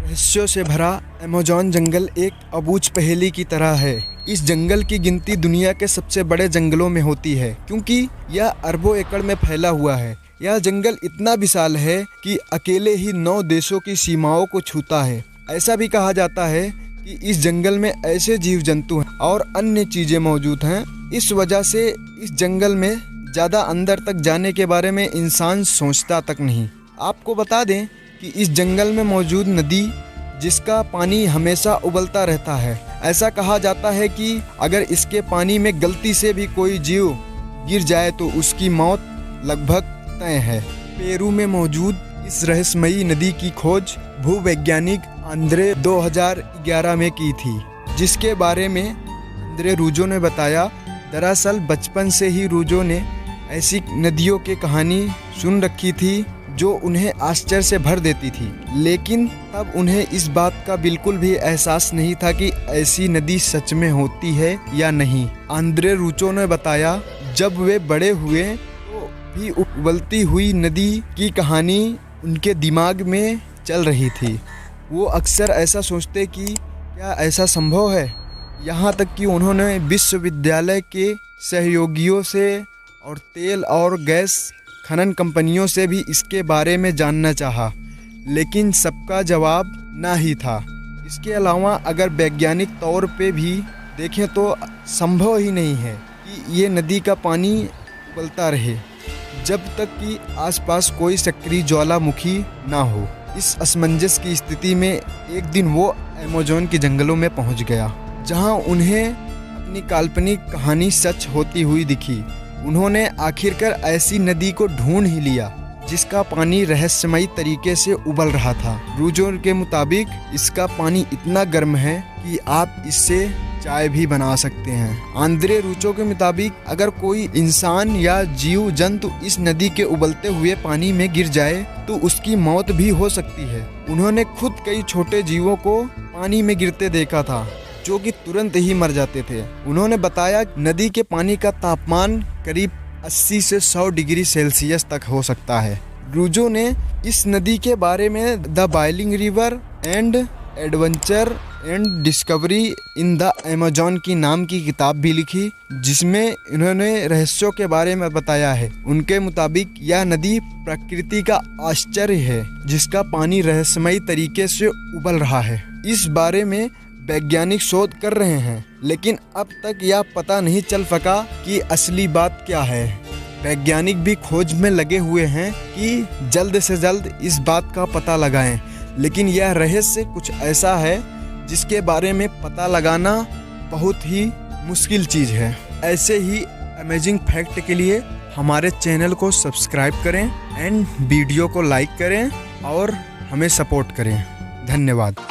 रहस्यों से भरा अमेज़न जंगल एक अबूझ पहेली की तरह है। इस जंगल की गिनती दुनिया के सबसे बड़े जंगलों में होती है, क्योंकि यह अरबों एकड़ में फैला हुआ है। यह जंगल इतना विशाल है कि अकेले ही 9 देशों की सीमाओं को छूता है। ऐसा भी कहा जाता है कि इस जंगल में ऐसे जीव जंतु और अन्य चीजें मौजूद हैं। इस वजह से इस जंगल में ज़्यादा अंदर तक जाने के बारे में इंसान सोचता तक नहीं। आपको बता दें कि इस जंगल में मौजूद नदी जिसका पानी हमेशा उबलता रहता है। ऐसा कहा जाता है कि अगर इसके पानी में गलती से भी कोई जीव गिर जाए तो उसकी मौत लगभग तय है। पेरू में मौजूद इस रहस्यमयी नदी की खोज भूवैज्ञानिक आंद्रे 2011 में की थी, जिसके बारे में आंद्रे रूजो ने बताया। दरअसल बचपन से ही रूजो ने ऐसी नदियों की कहानी सुन रखी थी जो उन्हें आश्चर्य से भर देती थी, लेकिन तब उन्हें इस बात का बिल्कुल भी एहसास नहीं था कि ऐसी नदी सच में होती है या नहीं। आंद्रे रूजो ने बताया, जब वे बड़े हुए तो भी उबलती हुई नदी की कहानी उनके दिमाग में चल रही थी। वो अक्सर ऐसा सोचते कि क्या ऐसा संभव है। यहाँ तक कि उन्होंने विश्वविद्यालय के सहयोगियों से और तेल और गैस खनन कंपनियों से भी इसके बारे में जानना चाहा, लेकिन सबका जवाब ना ही था। इसके अलावा अगर वैज्ञानिक तौर पे भी देखें तो संभव ही नहीं है कि ये नदी का पानी उबलता रहे जब तक कि आसपास कोई सक्रिय ज्वालामुखी ना हो। इस असमंजस की स्थिति में एक दिन वो अमेज़न के जंगलों में पहुंच गया, जहां उन्हें अपनी काल्पनिक कहानी सच होती हुई दिखी। उन्होंने आखिरकार ऐसी नदी को ढूंढ ही लिया जिसका पानी रहस्यमयी तरीके से उबल रहा था। रूजो के मुताबिक इसका पानी इतना गर्म है कि आप इससे चाय भी बना सकते हैं। आंद्रे रूजो के मुताबिक अगर कोई इंसान या जीव जंतु इस नदी के उबलते हुए पानी में गिर जाए तो उसकी मौत भी हो सकती है। उन्होंने खुद कई छोटे जीवों को पानी में गिरते देखा था जो कि तुरंत ही मर जाते थे। उन्होंने बताया नदी के पानी का तापमान करीब 80 से 100 डिग्री सेल्सियस तक हो सकता है। रूजो ने इस नदी के बारे में the boiling river and adventure and discovery in the Amazon की नाम की किताब भी लिखी, जिसमें इन्होंने रहस्यों के बारे में बताया है। उनके मुताबिक यह नदी प्रकृति का आश्चर्य है जिसका पानी रहस्यमयी तरीके से उबल रहा है। इस बारे में वैज्ञानिक शोध कर रहे हैं, लेकिन अब तक यह पता नहीं चल सका कि असली बात क्या है। वैज्ञानिक भी खोज में लगे हुए हैं कि जल्द से जल्द इस बात का पता लगाएं, लेकिन यह रहस्य कुछ ऐसा है जिसके बारे में पता लगाना बहुत ही मुश्किल चीज़ है। ऐसे ही अमेजिंग फैक्ट के लिए हमारे चैनल को सब्सक्राइब करें एंड वीडियो को लाइक करें और हमें सपोर्ट करें। धन्यवाद।